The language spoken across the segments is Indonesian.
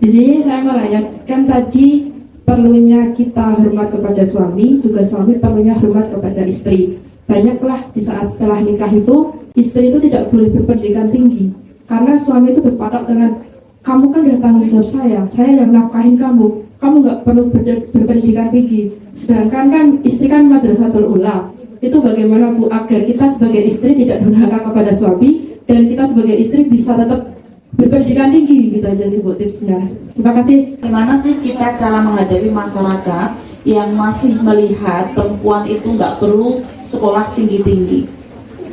Di sini saya menanyakan tadi perlunya kita hormat kepada suami, juga suami perlunya hormat kepada istri. Banyaklah di saat setelah nikah itu, istri itu tidak boleh berpendidikan tinggi, karena suami itu berpatok dengan kamu kan udah tanggung jawab saya yang nafkahin kamu nggak perlu berpendidikan tinggi. Sedangkan kan istri kan madrasatul ula. Itu bagaimana Bu agar kita sebagai istri tidak durhaka kepada suami dan kita sebagai istri bisa tetap berpendidikan tinggi, gitu aja sih Bu tipsnya. Terima kasih. Gimana sih kita cara menghadapi masyarakat yang masih melihat perempuan itu nggak perlu sekolah tinggi-tinggi,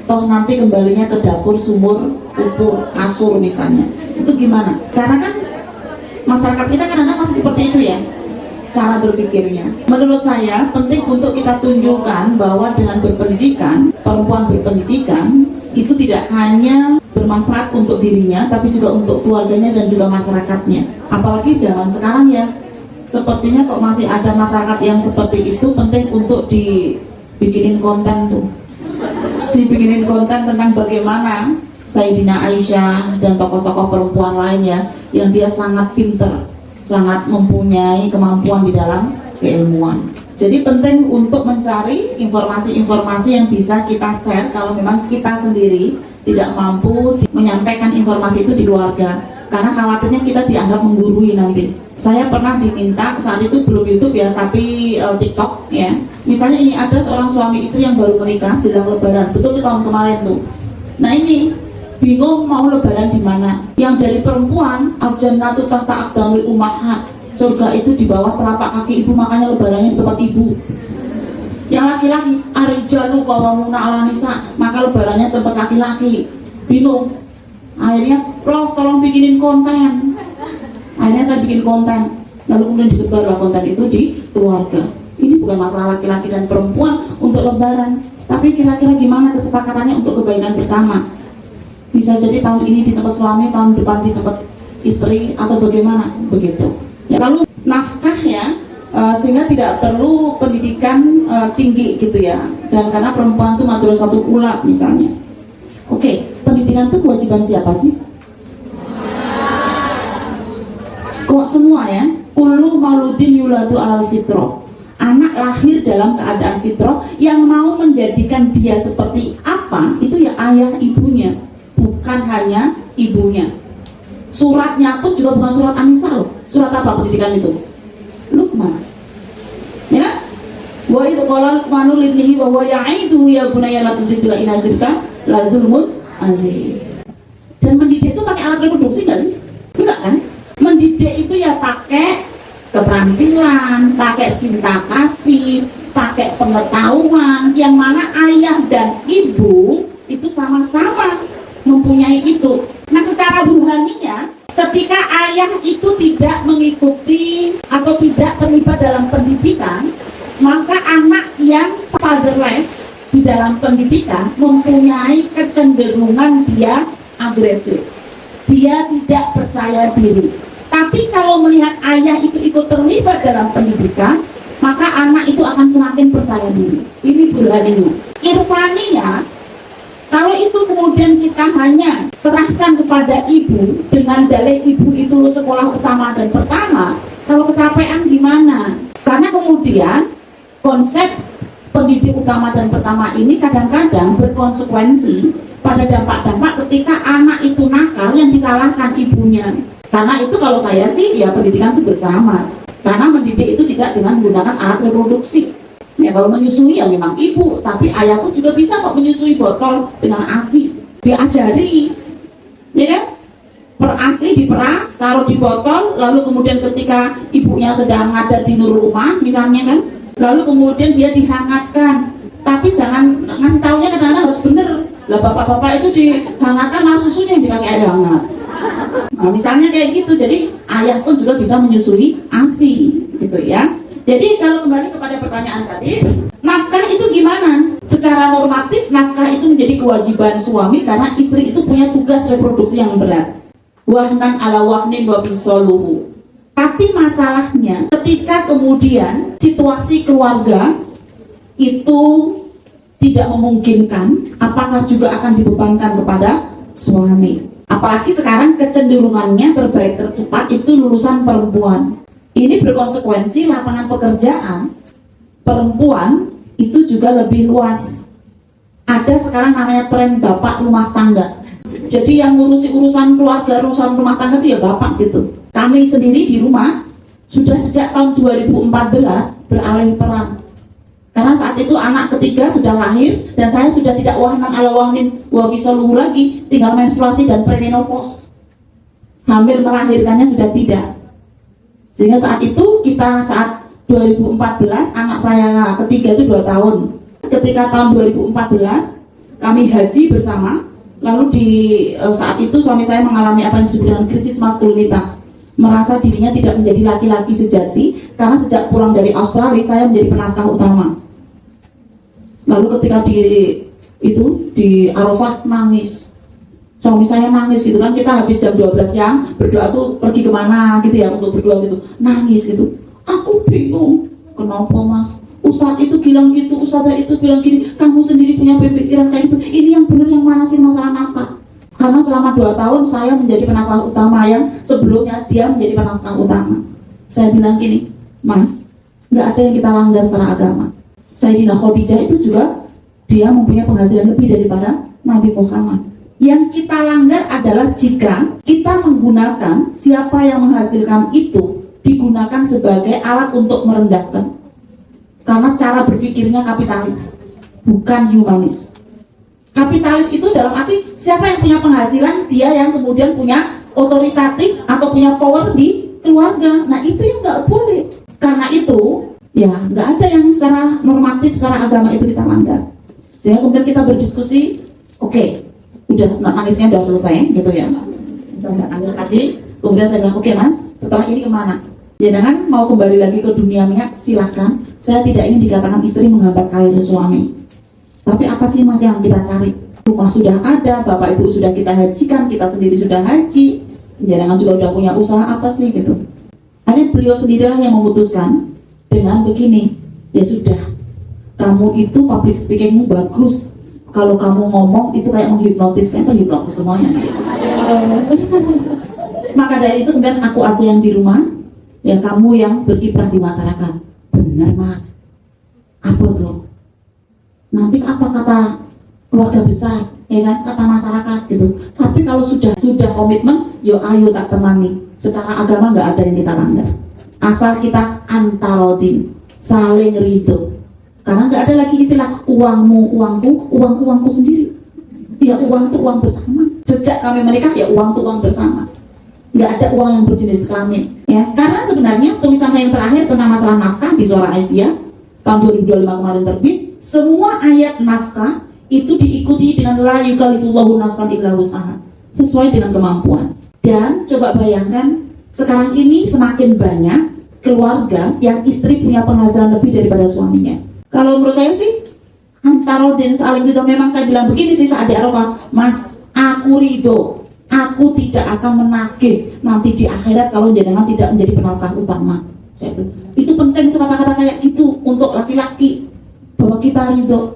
toh nanti kembalinya ke dapur, sumur, kupur, kasur misalnya. Itu gimana? Karena kan masyarakat kita kadang-kadang masih seperti itu ya cara berpikirnya. Menurut saya penting untuk kita tunjukkan bahwa dengan berpendidikan, perempuan berpendidikan itu tidak hanya bermanfaat untuk dirinya, tapi juga untuk keluarganya dan juga masyarakatnya. Apalagi zaman sekarang ya, sepertinya kok masih ada masyarakat yang seperti itu. Penting untuk dibikinin konten tuh, dibikinin konten tentang bagaimana Sayyidina Aisyah dan tokoh-tokoh perempuan lainnya yang dia sangat pinter, sangat mempunyai kemampuan di dalam keilmuan. Jadi penting untuk mencari informasi-informasi yang bisa kita share kalau memang kita sendiri tidak mampu menyampaikan informasi itu di keluarga, karena khawatirnya kita dianggap menggurui nanti. Saya pernah diminta, saat itu belum YouTube ya, tapi TikTok ya. Misalnya ini ada seorang suami istri yang baru menikah jelang Lebaran, betul di tahun kemarin tuh. Nah ini bingung mau Lebaran di mana. Yang dari perempuan, al-jannatu tahta aqdamil ummahat, surga itu di bawah telapak kaki ibu, makanya Lebarannya di tempat ibu. Yang laki-laki, ar-rijalu qawwamuna 'alan nisa, maka Lebarannya tempat laki-laki. Bingung. Akhirnya, Prof tolong bikinin konten. Akhirnya saya bikin konten, lalu kemudian disebarlah konten itu di keluarga. Ini bukan masalah laki-laki dan perempuan untuk Lebaran, tapi kira-kira gimana kesepakatannya untuk kebaikan bersama. Bisa jadi tahun ini di tempat suami, tahun depan di tempat istri, atau bagaimana begitu. Ya, lalu nafkah ya, sehingga tidak perlu pendidikan tinggi gitu ya. Dan karena perempuan itu madrasatul ula misalnya. Oke, pendidikan itu kewajiban siapa sih? Kok semua ya? Kullu mauludin yuladu alal fitrah. Anak lahir dalam keadaan fitrah, yang mau menjadikan dia seperti apa itu ya ayah ibunya, bukan hanya ibunya. Suratnya pun juga bukan surat An-Nisa loh. Surat apa pendidikan itu? Luqman. Ya? Wa idh qala Luqmanu libnihi wa huwa ya'iduhu ya bunayya la tusyrik billahi inna syirka la dzulmun adzim. Dan mendidik itu pakai alat reproduksi enggak sih? Enggak kan? Mendidik itu ya pakai keterampilan, pakai cinta kasih, pakai pengetahuan, yang mana ayah dan ibu itu sama-sama mempunyai itu. Nah, secara ruhaninya, ketika ayah itu tidak mengikuti atau tidak terlibat dalam pendidikan, maka anak yang fatherless di dalam pendidikan mempunyai kecenderungan dia agresif, dia tidak percaya diri. Tapi kalau melihat ayah itu ikut terlibat dalam pendidikan, maka anak itu akan semakin percaya diri. Ini burhaninya. Irfaninya, kalau itu kemudian kita hanya serahkan kepada ibu dengan dalih ibu itu sekolah utama dan pertama, kalau kecapean gimana? Karena kemudian konsep pendidik utama dan pertama ini kadang-kadang berkonsekuensi pada dampak-dampak ketika anak itu nakal yang disalahkan ibunya. Karena itu kalau saya sih ya pendidikan itu bersama. Karena mendidik itu tidak dengan menggunakan alat reproduksi. Ya kalau menyusui ya memang ibu, tapi ayah pun juga bisa kok menyusui botol dengan ASI. Diajari, ya kan? Per ASI diperas, taruh di botol, lalu kemudian ketika ibunya sedang ngajar di rumah misalnya kan, lalu kemudian dia dihangatkan. Tapi jangan ngasih taunya kadang-kadang harus bener. Lah bapak-bapak itu dihangatkan malah susunya yang dikasih air hangat. Nah, misalnya kayak gitu, jadi ayah pun juga bisa menyusui ASI, gitu ya. Jadi kalau kembali kepada pertanyaan tadi, nafkah itu gimana? Secara normatif nafkah itu menjadi kewajiban suami karena istri itu punya tugas reproduksi yang berat. Wahnan ala wahnin wa fisoluhu. Tapi masalahnya ketika kemudian situasi keluarga itu tidak memungkinkan, apakah juga akan dibebankan kepada suami? Apalagi sekarang kecenderungannya terbaik tercepat itu lulusan perempuan. Ini berkonsekuensi lapangan pekerjaan perempuan itu juga lebih luas. Ada sekarang namanya tren bapak rumah tangga. Jadi yang ngurusi urusan keluarga, urusan rumah tangga itu ya bapak gitu. Kami sendiri di rumah sudah sejak tahun 2014 beralih peran. Karena saat itu anak ketiga sudah lahir dan saya sudah tidak wahnan ala wahnin wa fisoluhu lagi, tinggal menstruasi dan premenopause. Hamil melahirkannya sudah tidak. Sehingga saat itu saat 2014 anak saya ketiga itu 2 tahun. Ketika tahun 2014 kami haji bersama, lalu saat itu suami saya mengalami apa yang disebut dengan krisis maskulinitas. Merasa dirinya tidak menjadi laki-laki sejati karena sejak pulang dari Australia saya menjadi penafkah utama. Lalu ketika di Arafah nangis, suami saya nangis gitu kan, kita habis jam 12 siang berdoa tuh pergi kemana gitu ya untuk berdoa gitu, nangis gitu. Aku bingung, kenapa mas? Ustadz itu bilang gitu, Ustadzah itu bilang gini, kamu sendiri punya pemikiran kayak gitu. Ini yang benar yang mana sih masalah nafkah? Karena selama 2 tahun saya menjadi penafkah utama yang sebelumnya dia menjadi penafkah utama. Saya bilang gini, mas, nggak ada yang kita langgar secara agama. Sayyidina Khadijah itu juga dia mempunyai penghasilan lebih daripada Nabi Muhammad. Yang kita langgar adalah jika kita menggunakan siapa yang menghasilkan itu digunakan sebagai alat untuk merendahkan. Karena cara berpikirnya kapitalis, bukan humanis. Kapitalis itu dalam arti siapa yang punya penghasilan, dia yang kemudian punya otoritatif atau punya power di keluarga. Nah itu yang nggak boleh. Karena itu ya nggak ada yang secara normatif, secara agama itu kita langgar. Sehingga kemudian kita berdiskusi, oke, udah nangisnya udah selesai gitu ya. Kita nggak nangis lagi. Kemudian saya bilang, oke mas, setelah ini kemana? Jangan mau kembali lagi ke dunia minyak, silahkan. Saya tidak ingin dikatakan istri menghambat karir suami. Tapi apa sih mas yang kita cari? Rumah sudah ada, bapak ibu sudah kita hajikan, kita sendiri sudah haji. Jangan juga udah punya usaha apa sih gitu. Akhirnya beliau sendirilah yang memutuskan dengan begini, ya sudah, kamu itu public speakingmu bagus. Kalau kamu ngomong itu kayak menghipnotis, kan itu hipnotis semuanya. Maka dari itu kemudian aku aja yang di rumah, ya kamu yang berkiprah di masyarakat. Benar mas, apa tuh? Nanti apa kata keluarga besar, ya kan, kata masyarakat gitu. Tapi kalau sudah komitmen, yo ayo tak temani. Secara agama nggak ada yang kita langgar. Asal kita antarodin, saling ridho. Karena nggak ada lagi istilah uangmu uangku, uangku uangku sendiri. Ya uang itu uang bersama. Sejak kami menikah ya uang itu uang bersama. Nggak ada uang yang berjenis kelamin. Ya, karena sebenarnya tulisan saya yang terakhir tentang masalah nafkah di Suara Aisyah tahun 2025 kemarin terbit, semua ayat nafkah itu diikuti dengan la yukallifullahu nafsan illa wus'aha, sesuai dengan kemampuan. Dan coba bayangkan sekarang ini semakin banyak keluarga yang istri punya penghasilan lebih daripada suaminya. Kalau menurut saya sih antarodin saling ridho. Memang saya bilang begini sih saat di Arafah, mas, aku ridho, aku tidak akan menagih nanti di akhirat kalau jenengan tidak menjadi penafkah utama. Itu penting tuh kata-kata kayak gitu untuk laki-laki, bahwa kita ridho.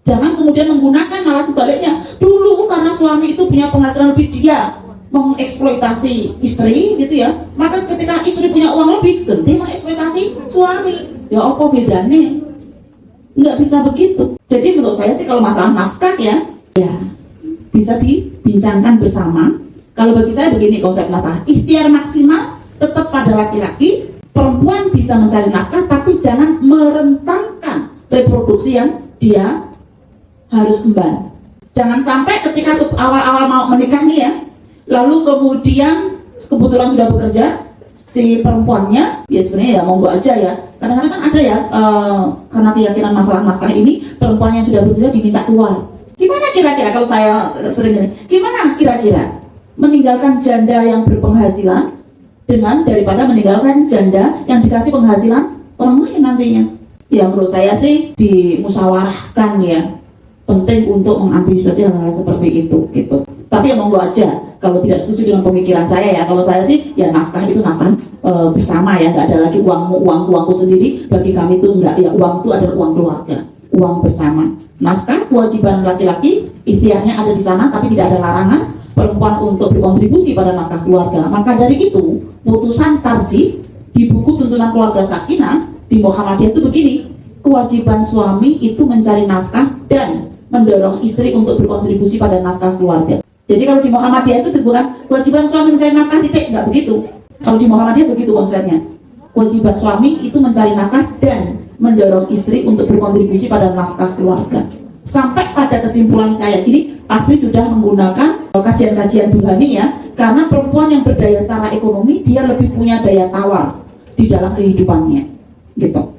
Jangan kemudian menggunakan malah sebaliknya. Dulu karena suami itu punya penghasilan lebih, dia mengeksploitasi istri gitu ya, maka ketika istri punya uang lebih, ganti mengeksploitasi suami. Ya apa bedanya? Nggak bisa begitu. Jadi menurut saya sih kalau masalah nafkah ya bisa dibincangkan bersama. Kalau bagi saya begini konsep nafkah, ikhtiar maksimal tetap pada laki-laki. Perempuan bisa mencari nafkah, tapi jangan merentangkan reproduksi yang dia harus kembali. Jangan sampai ketika awal-awal mau menikah nih ya, lalu kemudian kebetulan sudah bekerja, si perempuannya ya sebenarnya ya monggo aja ya. Kadang-kadang kan ada ya, karena keyakinan masalah nafkah ini, perempuan yang sudah bekerja diminta keluar. Gimana kira-kira kalau saya sering gini, gimana kira-kira meninggalkan janda yang berpenghasilan dengan daripada meninggalkan janda yang dikasih penghasilan orang lain nantinya? Ya menurut saya sih dimusyawarahkan ya, penting untuk mengantisipasi hal-hal seperti itu gitu. Tapi ya monggo aja kalau tidak setuju dengan pemikiran saya ya. Kalau saya sih ya nafkah itu nafkah bersama ya, nggak ada lagi uangmu uangku sendiri. Bagi kami itu enggak, ya uang itu adalah uang keluarga, uang bersama. Nafkah kewajiban laki-laki, ikhtiarnya ada di sana, tapi tidak ada larangan perempuan untuk berkontribusi pada nafkah keluarga. Maka dari itu, putusan tarjih di buku tuntunan keluarga Sakinah di Muhammadiyah itu begini, kewajiban suami itu mencari nafkah dan mendorong istri untuk berkontribusi pada nafkah keluarga. Jadi kalau di Muhammadiyah itu bukan kewajiban suami mencari nafkah titik, nggak begitu. Kalau di Muhammadiyah begitu konsepnya. Kewajiban suami itu mencari nafkah dan mendorong istri untuk berkontribusi pada nafkah keluarga. Sampai pada kesimpulan kayak gini, pasti sudah menggunakan kajian-kajian Burhani ya, karena perempuan yang berdaya secara ekonomi, dia lebih punya daya tawar di dalam kehidupannya, gitu.